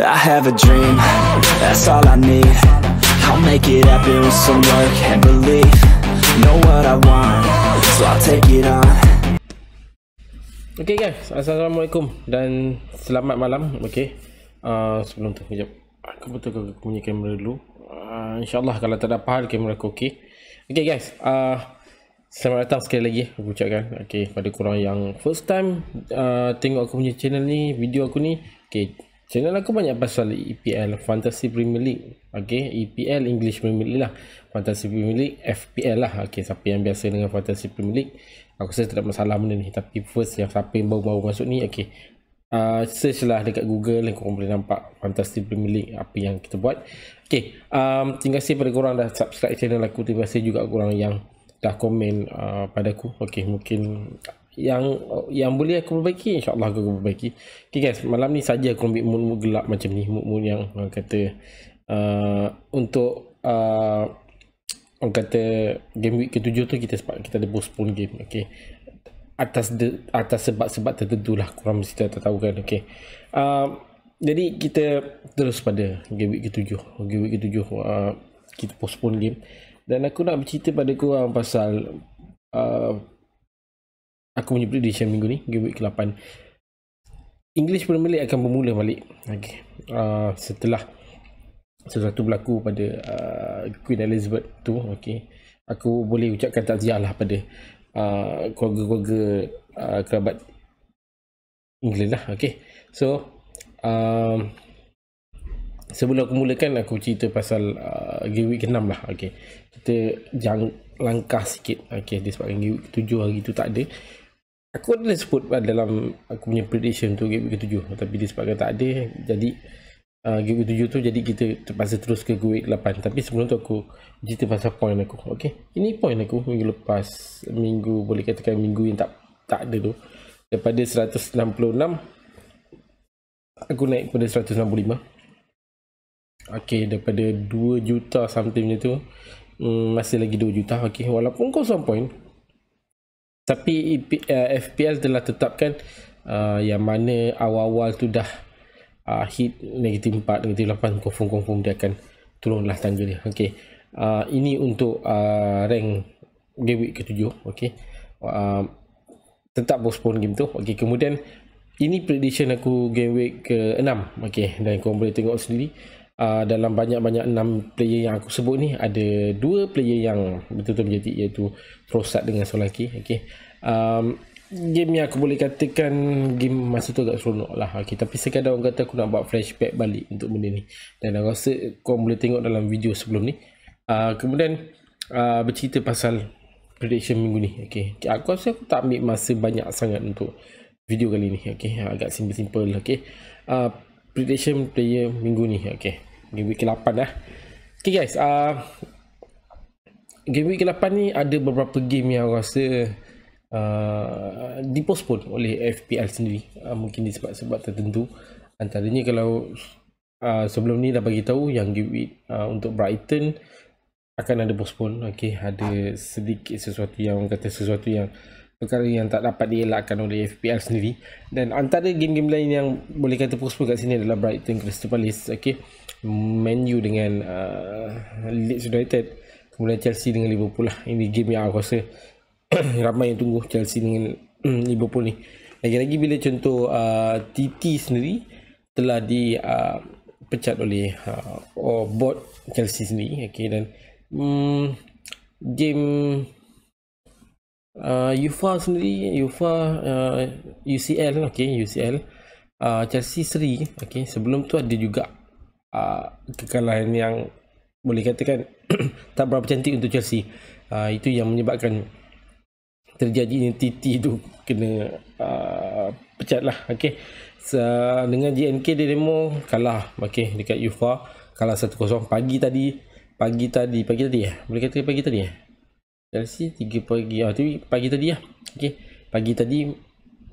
I have a dream, that's all I need. I'll make it happen with some work and belief. Know what I want, so I'll take it on. Okay guys, Assalamualaikum dan selamat malam. Okay, sebelum tu kejap, aku betul aku punya kamera dulu. InsyaAllah kalau tak ada apa hal, kamera aku okay. Okay guys, selamat datang sekali lagi aku ucapkan. Okay, pada korang yang first time tengok aku punya channel ni, video aku ni. Okay, channel aku banyak pasal EPL, Fantasy Premier League. Okay, EPL, English Premier League lah. Fantasy Premier League, FPL lah. Okay, siapa yang biasa dengan Fantasy Premier League, aku rasa tak ada masalah benda ni. Tapi first, yang siapa yang baru-baru masuk ni, okay, search lah dekat Google dan korang boleh nampak Fantasy Premier League, apa yang kita buat. Okay, terima kasih pada korang dah subscribe channel aku. Terima kasih juga korang yang dah komen padaku. Okay, mungkin yang boleh aku perbaiki, insyaAllah aku perbaiki. Okay guys, malam ni saja aku ambil mood gelap macam ni, mood yang kata untuk orang kata game week ke-7 tu kita ada postpone game. Okay, atas sebab-sebab tertentu lah, korang mesti dah tahu kan. Okay, jadi kita terus pada game week ke-7. Game week ke-7 kita postpone game. Dan aku nak bercerita pada korang pasal aku punya prediction minggu ni, game week ke-8. English Premier League akan bermula balik. Okay, setelah sesuatu berlaku pada Queen Elizabeth tu. Okay, aku boleh ucapkan takziah lah pada keluarga-keluarga kerabat England lah. Okay, so sebelum aku mulakan, aku cerita pasal game week ke-6 lah. Okay, kita jangan langkah sikit. Okay, disebabkan game week ke-7 hari tu tak ada. Aku ada sebut dalam aku punya prediction tu game week ke-7, tapi disebabkan tak ada, jadi game week ke-7 tu, jadi kita terpaksa terus ke game week ke-8. Tapi sebelum tu aku cerita pasal point aku. Okay, ini point aku minggu lepas, minggu boleh katakan minggu yang tak ada tu. Daripada 166 aku naik pada 165. Okay, daripada 2 juta something macam tu, masih lagi 2 juta. Okay, walaupun kosong point, tapi FPL telah tetapkan yang mana awal-awal tu dah hit negatif 4, negatif 8, confirm dia akan turunlah tangga dia. Okay, ini untuk rank game week ke-7. Okay, tetap postpone game tu. Okay, kemudian ini prediction aku game week ke-6. Okay, dan korang boleh tengok sendiri. Dalam banyak-banyak 6 player yang aku sebut ni, ada 2 player yang betul-betul menjadi, iaitu Trossard dengan Solanke. Okay, game yang aku boleh katakan game masa tu agak seronok lah. Okay, tapi sekadar orang kata aku nak buat flashback balik untuk benda ni, dan aku rasa korang boleh tengok dalam video sebelum ni. Kemudian bercerita pasal prediction minggu ni. Okay, aku rasa aku tak ambil masa banyak sangat untuk video kali ni. Okay, agak simple. Okay, prediction player minggu ni. Okay, game week ke-8 lah. Okay guys, game week ke-8 ni ada beberapa game yang aku rasa dipostpone oleh FPL sendiri. Mungkin disebab sebab tertentu. Antaranya, kalau sebelum ni dah bagi tahu yang game week untuk Brighton akan ada postpone. Okay, ada sedikit sesuatu yang perkara yang tak dapat dielakkan oleh FPL sendiri. Dan antara game-game lain yang boleh kata postpone kat sini adalah Brighton, Crystal Palace. Okay, Man U dengan Leeds United, kemudian Chelsea dengan Liverpool lah. Ini game yang aku rasa ramai yang tunggu, Chelsea dengan Liverpool ni. Lagi-lagi bila contoh TT sendiri telah dipecat oleh board Chelsea sendiri. Okay, dan game UEFA sendiri, UCL. Okay, UCL Chelsea seri. Okay, sebelum tu ada juga kekalahan yang boleh katakan tak berapa cantik untuk Chelsea. Itu yang menyebabkan terjadinya TT tu kena pecat lah. Okay, dengan JNK Dynamo kalah. Okay, dekat UEFA kalah 1-0 pagi tadi boleh kata pagi tadi Chelsea 3 pagi. Tapi pagi tadi lah. Okay, pagi tadi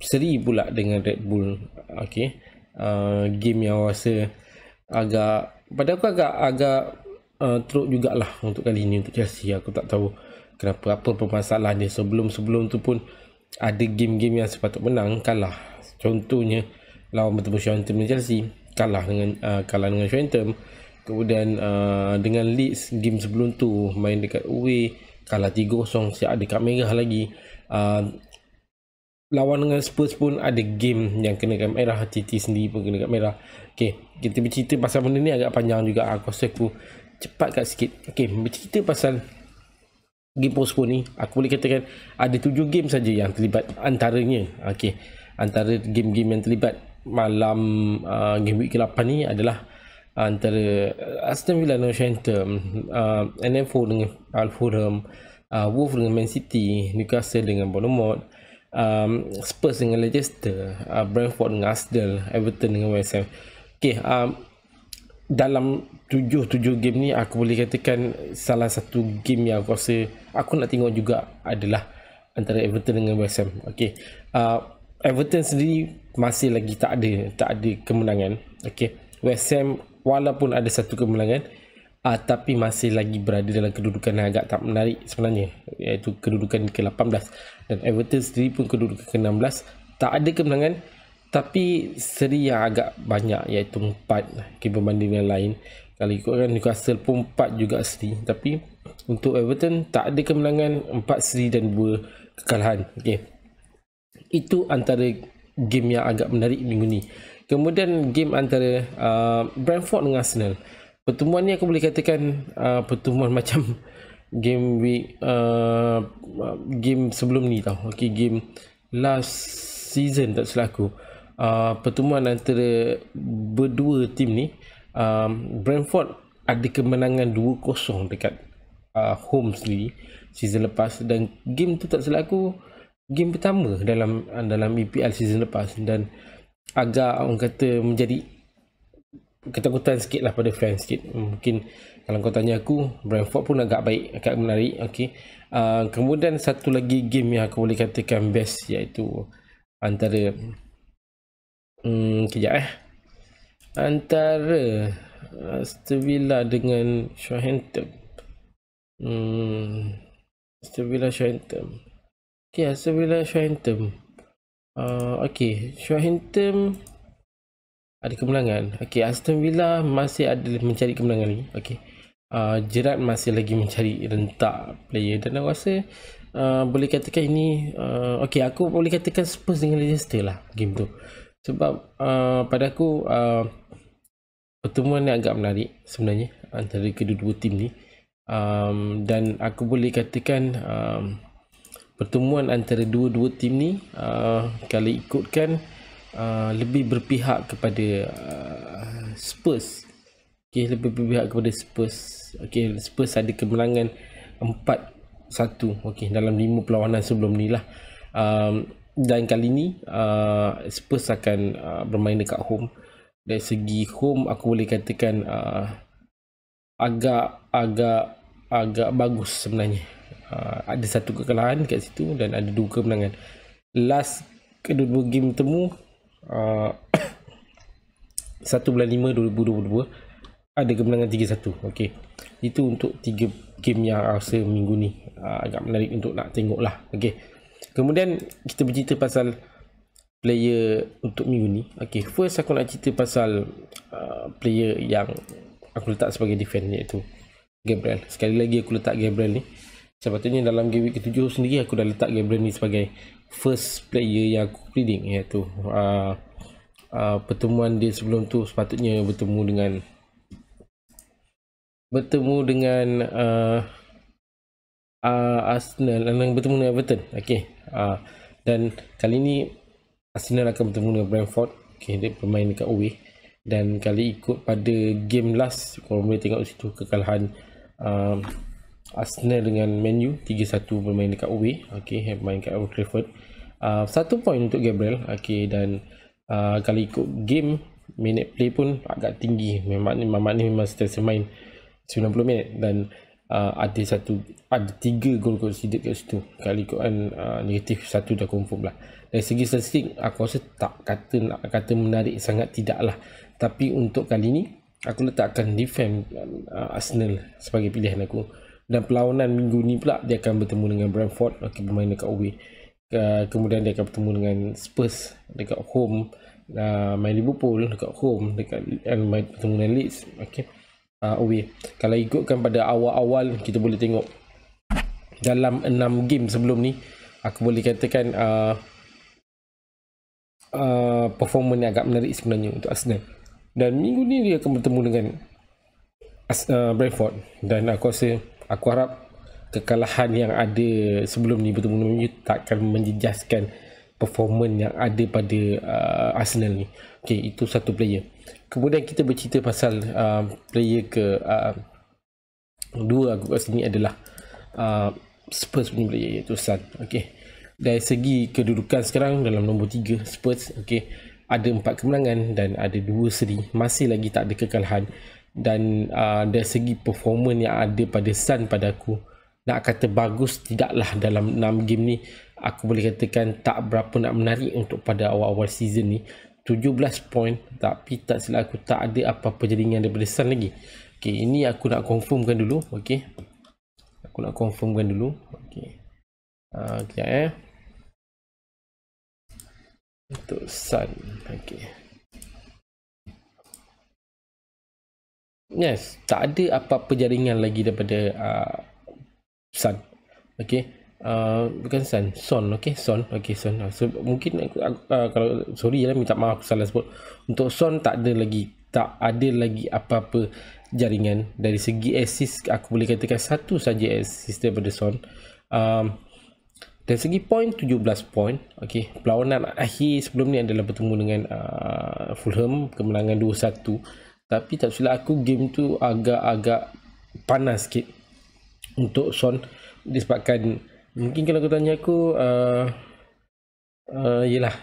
seri pula dengan Red Bull. Okay, game yang rasa pada aku agak teruk jugalah untuk kali ni untuk Chelsea. Aku tak tahu kenapa, apa permasalahan dia. Sebelum tu pun ada game-game yang sepatut menang kalah. Contohnya lawan bertemu Southampton Chelsea kalah dengan Southampton. Kemudian dengan Leeds game sebelum tu main dekat away kalah 3-0, siap ada kad merah lagi. Lawan dengan Spurs pun ada game yang kena kad merah, TT sendiri pun kena kad merah. Okay, kita bercerita pasal benda ni agak panjang juga. Aku rasa aku cepat kat sikit. Okay, bercerita pasal game postpone ni, aku boleh katakan ada 7 game saja yang terlibat antaranya. Okay, antara game-game yang terlibat malam game week ke-8 ni adalah antara Aston Villa dengan Southampton, NF4 dengan Fulham, Wolves dengan Man City, Newcastle dengan Bournemouth, Spurs dengan Leicester, Brentford dengan Arsenal, Everton dengan West Ham. Okay, dalam 7 game ni aku boleh katakan salah satu game yang aku rasa aku nak tengok juga adalah antara Everton dengan West Ham. Okay, Everton sendiri masih lagi tak ada kemenangan. Okay, West Ham walaupun ada satu kemenangan, tapi masih lagi berada dalam kedudukan yang agak tak menarik sebenarnya, iaitu kedudukan ke-18, dan Everton sendiri pun kedudukan ke-16, tak ada kemenangan tapi seri yang agak banyak, iaitu 4 berbanding dengan lain. Kalau ikutkan Newcastle pun 4 juga seri, tapi untuk Everton tak ada kemenangan, 4 seri dan 2 kekalahan. Okay, itu antara game yang agak menarik minggu ni. Kemudian game antara Brentford dengan Arsenal. Pertemuan ni aku boleh katakan pertemuan macam game week game sebelum ni tau. Okay, game last season tak salah aku. Pertemuan antara berdua tim ni, Brentford ada kemenangan 2-0 dekat home sendiri season lepas, dan game tu tak salah aku game pertama dalam EPL season lepas, dan agak orang kata menjadi ketakutan sikit lah pada fans sikit. Mungkin kalau kau tanya aku, Brentford pun agak baik, agak menarik. Okay. Kemudian satu lagi game yang aku boleh katakan best, iaitu antara antara Aston Villa dengan Southampton. Aston Villa Southampton. Okay, Aston Villa Southampton. Okay, Southampton ada kemenangan. Okay, Aston Villa masih ada mencari kemenangan lagi. Okay, Gerrard masih lagi mencari rentak player, dan aku rasa boleh katakan ini okay, aku boleh katakan Spurs dengan Leicester lah game tu, sebab pada aku pertemuan ni agak menarik sebenarnya antara kedua-dua tim ni, dan aku boleh katakan pertemuan antara dua-dua tim ni kalau ikutkan lebih berpihak kepada Spurs. Okay, lebih berpihak kepada Spurs. Okay, Spurs ada kemenangan 4-1 okay, dalam 5 perlawanan sebelum ni lah. Dan kali ni Spurs akan bermain dekat home. Dari segi home aku boleh katakan agak bagus sebenarnya. Ada satu kekalahan kat situ dan ada 2 kemenangan. Last kedua-dua game temu 1 bulan 5 2022 ada kemenangan 3-1. Okay, itu untuk 3 game yang rasa minggu ni agak menarik untuk nak tengok lah. Okay, kemudian kita bercerita pasal player untuk minggu ni. Okay, first aku nak cerita pasal player yang aku letak sebagai defend, iaitu Gabriel. Sekali lagi aku letak Gabriel ni. Sepatutnya dalam game week ke-7 sendiri aku dah letak Gabriel ni sebagai first player yang aku predict, iaitu pertemuan dia sebelum tu sepatutnya bertemu dengan Arsenal dan bertemu dengan Everton. Okay, dan kali ni Arsenal akan bertemu dengan Brentford. Okay, dia bermain dekat away, dan kali ikut pada game last korang boleh tengok situ kekalahan Arsenal dengan Man U 3-1 bermain dekat away. Okay, bermain kat Old Trafford. 1 point untuk Gabriel. Okay, dan kalau ikut game minute play pun agak tinggi. Memang memang sentiasa main 90 minit, dan ada 3 gol conceded kat situ. Kalau ikutkan negatif 1 dah confirm lah. Dari segi statistik aku rasa tak kata menarik sangat, tidak lah. Tapi untuk kali ni aku letakkan defend Arsenal sebagai pilihan aku. Dan perlawanan minggu ni pula dia akan bertemu dengan Brentford. Okay, bermain dekat away. Kemudian dia akan bertemu dengan Spurs dekat home, main Liverpool dekat home, dekat main bertemu dengan Leeds, okey, away. Kalau ikutkan pada awal-awal, kita boleh tengok dalam 6 game sebelum ni, aku boleh katakan performance yang agak menarik sebenarnya untuk Arsenal. Dan minggu ni dia akan bertemu dengan Brentford, dan aku harap kekalahan yang ada sebelum ni bertemu dengan MU takkan menjejaskan performance yang ada pada Arsenal ni. Okey, itu satu player. Kemudian kita bercerita pasal player ke dua aku kat sini adalah Spurs punya player, iaitu Son. Okey, dari segi kedudukan sekarang dalam nombor 3 Spurs, okey, ada 4 kemenangan dan ada 2 seri, masih lagi tak ada kekalahan. Dan dari segi performance yang ada pada Son, pada aku nak kata bagus tidaklah dalam 6 game ni. Aku boleh katakan tak berapa nak menarik untuk pada awal-awal season ni. 17 poin, tapi tak silap aku tak ada apa-apa jaringan daripada Son lagi. Okey, ini aku nak confirmkan dulu. Okey, aku nak confirmkan dulu. Okey, kejap untuk Son. Okey, yes, tak ada apa-apa jaringan lagi daripada Son. Okey, bukan Son. Okey, Son. Okey, Son. So, mungkin aku, kalau sorry lah, minta maaf aku salah sebut. Untuk Son tak ada lagi apa-apa jaringan. Dari segi assist, aku boleh katakan satu saja assist daripada Son. Dari segi point, 17 point. Okey, perlawanan akhir sebelum ni adalah bertemu dengan Fulham, kemenangan 2-1. Tapi tak silap aku, game tu agak-agak panas sikit untuk Son, disebabkan mungkin kalau aku tanya aku yelah,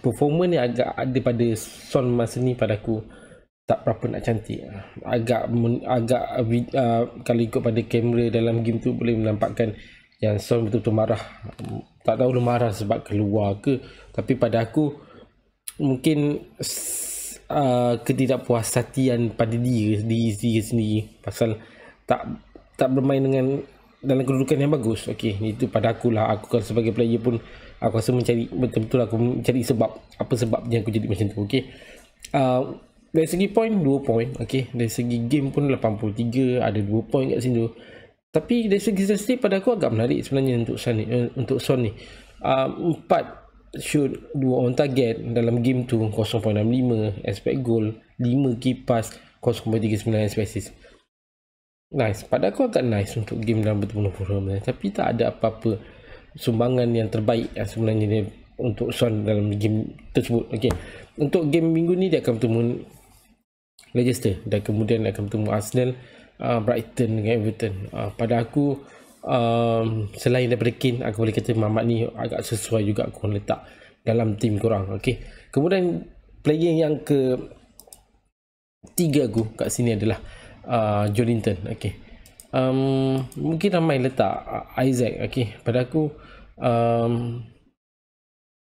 performance ni agak ada pada Son masa ni pada aku tak berapa nak cantik. Agak kalau ikut pada kamera dalam game tu boleh menampakkan yang Son betul-betul marah. Tak tahu lu marah sebab keluar ke, tapi pada aku mungkin ketidakpuashatian pada dia sendiri pasal tak bermain dengan dalam kedudukan yang bagus. Okey, itu pada akulah. Aku kan sebagai player pun aku rasa mencari betul-betul, aku mencari sebab apa sebabnya aku jadi macam tu. Okey, dari segi point 2 point. Okey, dari segi game pun 83, ada 2 point kat situ. Tapi dari segi statistik pada aku agak menarik sebenarnya untuk Son ni. 4 shoot, 2 on target dalam game tu, 0.65 expect goal, 5 key pass, 0.39 expect assist. Nice, pada aku agak nice untuk game dalam bertemu Fulham. Tapi tak ada apa-apa sumbangan yang terbaik sebenarnya dia untuk Son dalam game tersebut. Okey, untuk game minggu ni dia akan bertemu Leicester dan kemudian akan bertemu Arsenal, Brighton dengan Everton. Pada aku selain daripada Kane, aku boleh kata Mamat ni agak sesuai juga aku letak dalam tim korang. Okey, kemudian player yang ke 3 aku kat sini adalah Joelinton. Okey, mungkin ramai letak Isaac. Okey, pada aku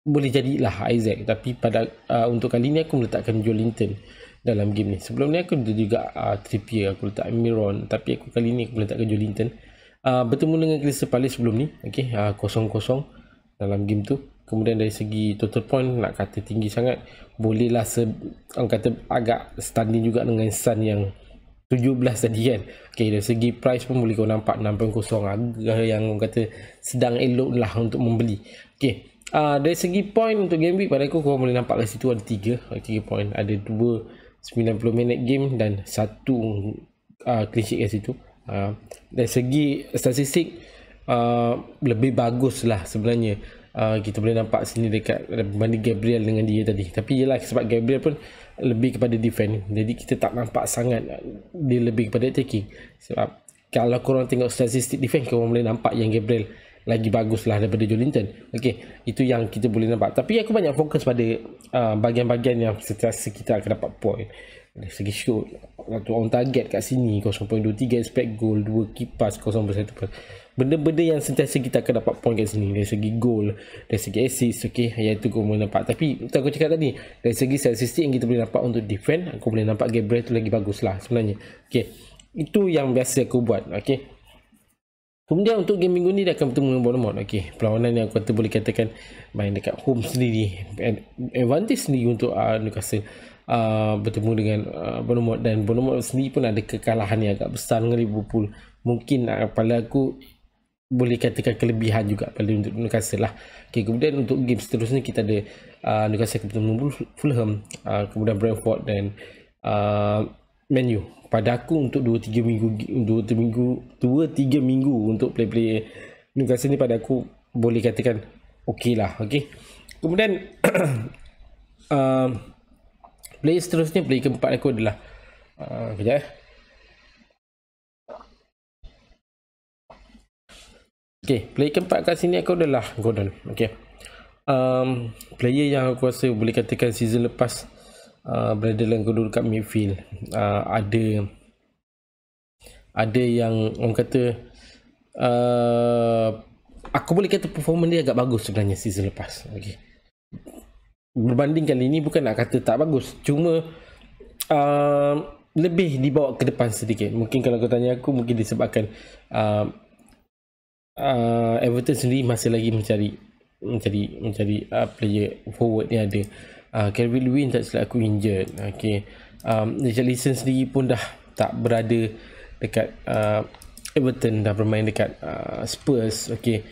boleh jadilah Isaac, tapi pada untuk kali ni aku meletakkan Joelinton dalam game ni. Sebelum ni aku juga Trippier, aku letak Miron, tapi aku kali ni aku meletakkan Joelinton. Bertemu dengan Crystal Palace sebelum ni. Okey, 0-0 dalam game tu. Kemudian dari segi total point nak kata tinggi sangat, bolehlah orang kata agak standing juga dengan Son yang 17 tadi kan. Okey, dari segi price pun boleh kau nampak 6.0, harga yang orang kata sedang elok lah untuk membeli. Okey, dari segi point untuk game week pada aku, kau boleh nampak kat situ ada 3 point. Ada 2 90 minit game dan 1 clean sheet kat situ. Dari segi statistik lebih bagus lah sebenarnya. Kita boleh nampak sini dekat berbanding Gabriel dengan dia tadi. Tapi yelah, sebab Gabriel pun lebih kepada defend, jadi kita tak nampak sangat dia lebih kepada attacking. Sebab kalau korang tengok statistik defend, korang boleh nampak yang Gabriel lagi bagus lah daripada Joelinton. Okey, itu yang kita boleh nampak. Tapi aku banyak fokus pada bahagian-bahagian yang sentiasa kita akan dapat point. Dari segi shoot, waktu on target kat sini 0.23 expect goal, 2 key pass, 0.1 pass. Benda-benda yang sentiasa kita akan dapat point kat sini. Dari segi goal, dari segi assist, okey, yang itu kau boleh nampak. Tapi aku cakap tadi, dari segi statistik yang kita boleh nampak untuk defend, aku boleh nampak Gabriel tu lagi bagus lah sebenarnya. Okey, itu yang biasa aku buat. Okey, Kemudian untuk game minggu ni dia akan bertemu dengan Bournemouth. Okey, perlawanan yang aku kata boleh katakan main dekat home sendiri, advantage sendiri untuk Newcastle bertemu dengan Bournemouth, dan Bournemouth sendiri pun ada kekalahan yang agak besar dengan Liverpool. Mungkin pada aku boleh katakan kelebihan juga pada untuk Newcastle lah. Okey, kemudian untuk game seterusnya kita ada Newcastle bertemu Fulham, kemudian Brentford dan Man U. Pada aku untuk 2-3 minggu untuk player Newcastle ni, pada aku boleh katakan okey lah. Okey. Kemudian player seterusnya, player keempat aku adalah kejap Okey, player keempat kat sini aku adalah Gordon. Okey. Player yang aku rasa boleh katakan season lepas berada dalam kedudukan midfield, ada yang orang kata aku boleh kata performance dia agak bagus sebenarnya season lepas. Okay. Berbanding kali ni, bukan nak kata tak bagus, cuma lebih dibawa ke depan sedikit. Mungkin kalau kau tanya aku, mungkin disebabkan Everton sendiri masih lagi mencari player forward yang ada. Calvin Lewin tak silap aku injured. Okay. Richarlison sendiri pun dah tak berada dekat Everton, dah bermain dekat Spurs. Okay.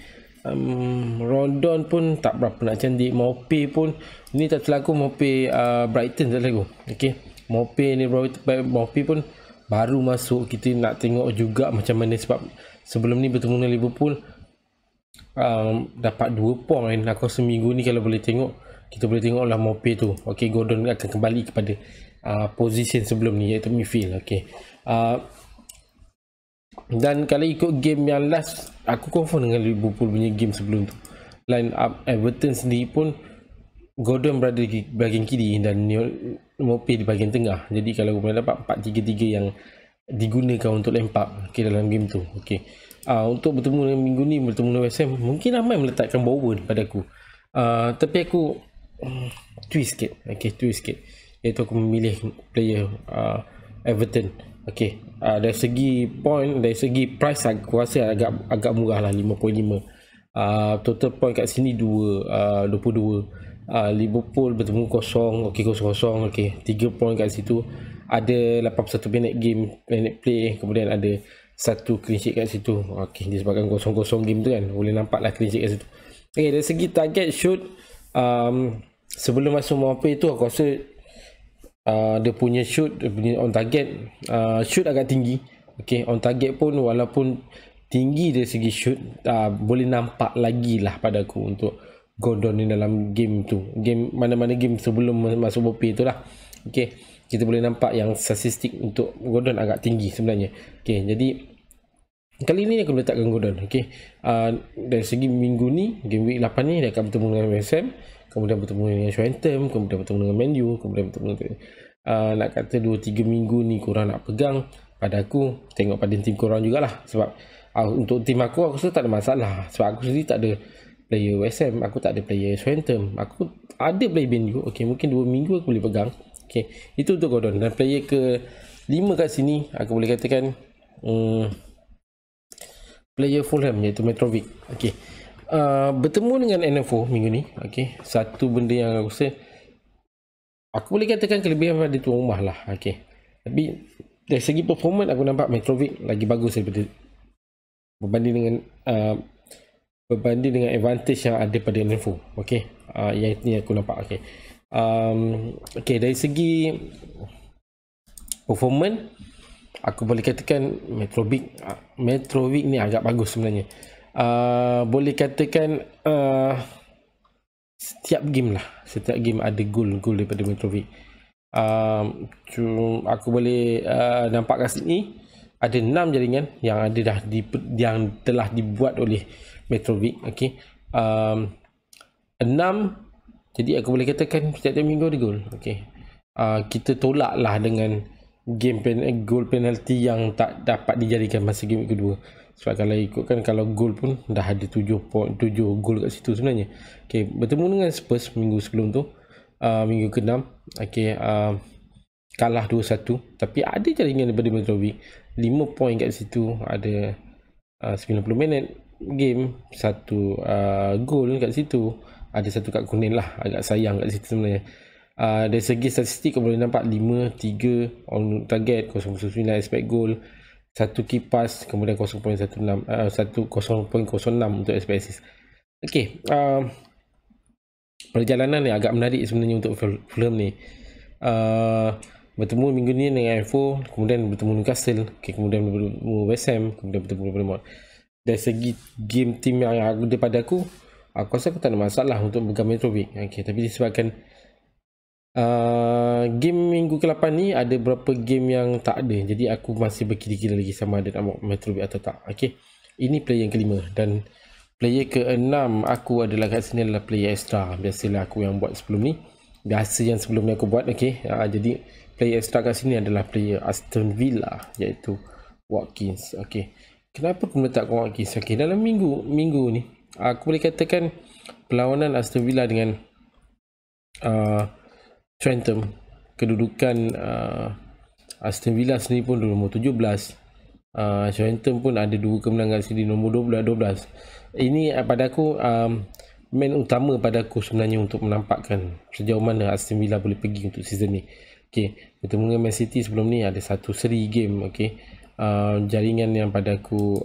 Rondon pun tak berapa nak cantik. Maupay pun, ni tak silap aku Maupay Brighton tak silap aku. Okay. Maupay pun baru masuk. Kita nak tengok juga macam mana, sebab sebelum ni bertemu dengan Liverpool dapat 2 poin. Aku rasa minggu ni kalau boleh tengok, kita boleh tengoklah Maupay tu. Okay, Gordon akan kembali kepada position sebelum ni, iaitu midfield. Okay. Dan kalau ikut game yang last, aku confirm dengan Liverpool punya game sebelum tu, line up Everton sendiri pun Gordon berada di bahagian kiri dan Maupay di bahagian tengah. Jadi kalau boleh dapat 4-3-3 yang digunakan untuk lempar dalam game tu. Okay. Untuk bertemu dengan minggu ni, bertemu dengan West Ham, mungkin ramai meletakkan Bowen pada aku. Tapi aku twist sikit. Okay, twist sikit, iaitu aku memilih player Everton. Okay. Dari segi point, dari segi price, aku rasa agak murah lah, 5.5. Total point kat sini 22. Liverpool bertemu 0, okay, 0-0. Okay, 3 point kat situ. Ada 81 minute play, kemudian ada 1 clean sheet kat situ. Okay, disebabkan 0-0 game tu kan, boleh nampak lah clean sheet kat situ. Okay, dari segi target shoot, sebelum masuk Maupay tu, aku rasa dia punya shoot, dia punya on target shoot agak tinggi. Okay, on target pun walaupun tinggi dari segi shoot, boleh nampak lagi lah pada aku untuk Gordon ni dalam game tu. Game mana-mana game sebelum masuk Maupay tu lah. Okay, kita boleh nampak yang statistik untuk Gordon agak tinggi sebenarnya. Okay, jadi kali ni aku letakkan Gordon. Okay. Dari segi minggu ni, game week 8 ni, dia akan bertemu dengan West Ham, kemudian bertemu dengan Southampton, kemudian bertemu dengan Man U, kemudian bertemu dengan nak kata 2-3 minggu ni korang nak pegang, pada aku tengok pada tim korang jugalah. Sebab untuk tim aku rasa tak ada masalah, sebab aku sendiri tak ada player West Ham, aku tak ada player Southampton, aku ada player Man U. Okay, mungkin 2 minggu aku boleh pegang. Okay, itu untuk Gordon. Dan player ke 5 kat sini, aku boleh katakan player Fulham, iaitu Mitrovic. Okay. Bertemu dengan NFO minggu ni. Okay. Satu benda yang aku rasa, aku boleh katakan kelebihan pada tuan rumah lah. Okay. Tapi dari segi performance, aku nampak Mitrovic lagi bagus daripada berbanding dengan advantage yang ada pada NFO. Okay. Yang ini aku nampak. Okay. Okay, dari segi performance, aku boleh katakan Mitrovic ni agak bagus sebenarnya. Boleh katakan setiap game ada gol daripada Mitrovic. Aku boleh nampak kat sini ada 6 jaringan yang telah dibuat oleh Mitrovic. Okay. 6. Jadi aku boleh katakan setiap minggu ada gol. Okay. Kita tolak lah dengan gol penalti yang tak dapat dijadikan masa game kedua. Sebab kalau ikutkan, kalau gol pun dah ada 7 gol kat situ sebenarnya. Okay, bertemu dengan Spurs minggu sebelum tu, minggu ke-6. Okay, kalah 2-1. Tapi ada jaringan daripada Mitrovic, 5 poin kat situ. Ada 90 minit game, satu goal kat situ, ada satu kad kuning lah, agak sayang kat situ sebenarnya. Dari segi statistik kau boleh nampak 5, 3 on target, 0.9 expect goal, satu key pass, kemudian 0.06 untuk expect assist. Okey, perjalanan ni agak menarik sebenarnya untuk Fulham ni. Bertemu minggu ni dengan F4, kemudian bertemu Newcastle, kemudian bertemu West Ham, kemudian bertemu Bournemouth. Dari segi game team yang ada pada aku rasa aku tak ada masalah untuk pegang Mitrovic. Tapi disebabkan game minggu ke-8 ni ada beberapa game yang tak ada, jadi aku masih berkira-kira lagi sama ada nak bawa Mitrovic atau tak. Ini player yang kelima, dan player ke-6 aku adalah kat sini adalah player extra. Biasalah aku yang buat sebelum ni, yang sebelum ni aku buat. Jadi player extra kat sini adalah player Aston Villa, iaitu Watkins. Kenapa aku meletakkan Watkins? Dalam minggu ni aku boleh katakan perlawanan Aston Villa dengan Trentham, kedudukan Aston Villa sendiri pun nombor 17, Trentham pun ada 2 kemenangan sendiri, nombor 12. Ini pada aku main utama pada aku sebenarnya untuk menampakkan sejauh mana Aston Villa boleh pergi untuk season ni. Bertemu dengan Man City sebelum ni ada satu seri game. Jaringan yang pada aku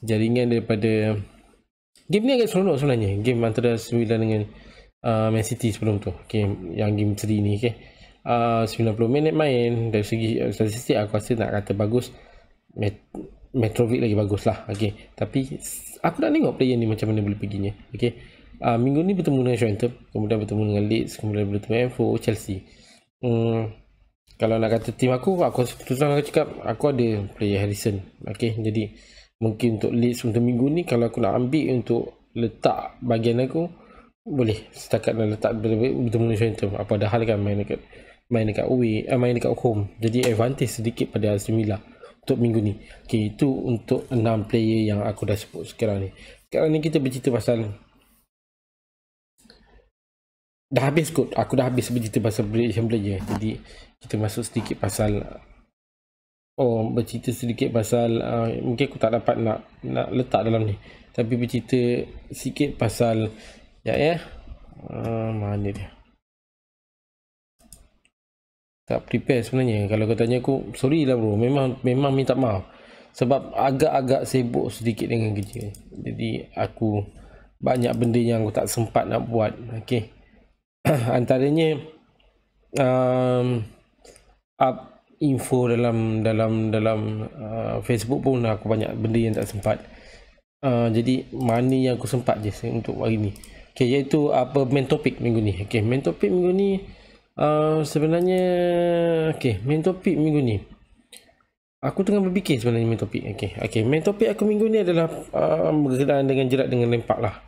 jaringan daripada game ni agak seronok sebenarnya, game antara Aston Villa dengan Man City sebelum tu. Yang game seri ni 90 minit main. Dari segi statistik aku rasa nak kata bagus, Mitrovic lagi bagus lah. Tapi aku nak tengok player ni macam mana boleh perginya. Minggu ni bertemu dengan Southampton, kemudian bertemu dengan Leeds, kemudian bertemu dengan F4, Chelsea. Kalau nak kata tim aku terus aku cakap aku ada player Harrison. Jadi mungkin untuk Leeds untuk minggu ni, kalau aku nak ambil untuk letak bagian aku, boleh setakat nak letak bertemu dengan Southampton. Padahal kan main dekat away, main dekat home, jadi advantage sedikit pada Aston Villa untuk minggu ni. Itu untuk 6 player yang aku dah sebut sekarang ni. Sekarang ni kita bercerita pasal dah habis kot. Aku dah habis bercerita pasal prediction player. Jadi kita masuk sedikit pasal bercerita sedikit pasal mungkin aku tak dapat nak letak dalam ni, tapi bercerita sikit pasal mana dia, tak prepare sebenarnya. Kalau kau tanya aku, sorry lah bro, memang minta maaf sebab agak-agak sibuk sedikit dengan kerja. Jadi aku banyak benda yang aku tak sempat nak buat. Antaranya up info dalam Facebook pun aku banyak benda yang tak sempat. Jadi mana yang aku sempat je untuk hari ni. Iaitu main topik minggu ni. Main topik minggu ni sebenarnya main topik minggu ni aku tengah berfikir sebenarnya main topik. Main topik aku minggu ni adalah berkenaan dengan jerat dengan Lampard lah.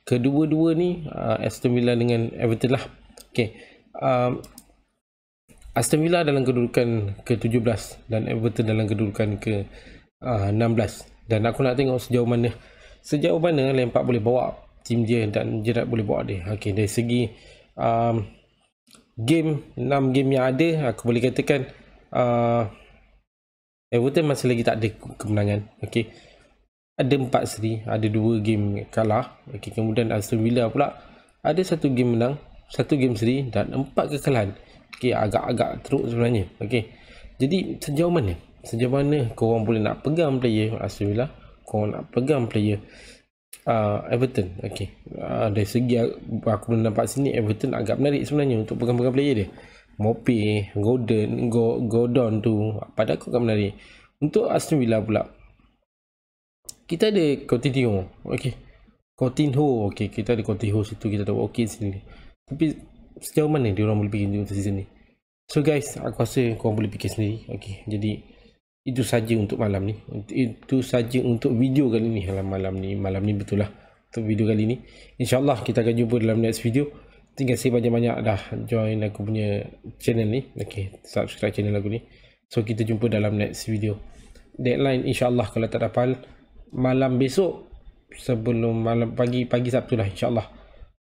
Kedua-dua ni Aston Villa dengan Everton lah. Aston Villa dalam kedudukan ke-17 dan Everton dalam kedudukan ke-16, dan aku nak tengok sejauh mana Lampard boleh bawa tim dia dan Gerrard boleh bawa dia. Dari segi game, 6 game yang ada, aku boleh katakan Everton masih lagi tak ada kemenangan. Ada 4 seri, ada 2 game kalah. Kemudian Aston Villa pula ada 1 game menang, 1 game seri dan 4 kekalahan. Agak-agak teruk sebenarnya. Jadi sejauh mana korang boleh nak pegang player Aston Villa, korang nak pegang player Everton. Dari segi aku boleh nampak sini, Everton agak menarik sebenarnya untuk pegang-pegang player dia. Mope, Gordon tu pada aku agak menarik. Untuk Aston Villa pula, kita ada Coutinho. Kita ada Coutinho situ, kita ada Watkins sini. Tapi sejauh mana dia orang boleh pergi untuk season ni? So guys, aku rasa korang boleh fikir sendiri. Jadi itu saja untuk malam ni. Itu saja untuk video kali ni. Malam ni betul lah untuk video kali ni. InsyaAllah kita akan jumpa dalam next video. Terima kasih banyak-banyak dah join aku punya channel ni. Subscribe channel aku ni. So kita jumpa dalam next video. Deadline insyaAllah kalau tak dapat malam besok, sebelum malam pagi Sabtu lah insyaAllah.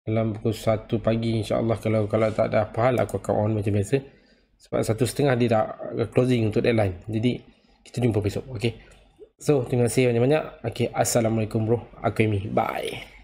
Dalam pukul 1 pagi insyaAllah. Kalau tak ada apa hal, aku akan on macam biasa. Sebab 1:30 dia dah closing untuk deadline. Jadi kita jumpa besok. So terima kasih banyak-banyak. Okay, assalamualaikum bro, aku Amy, bye.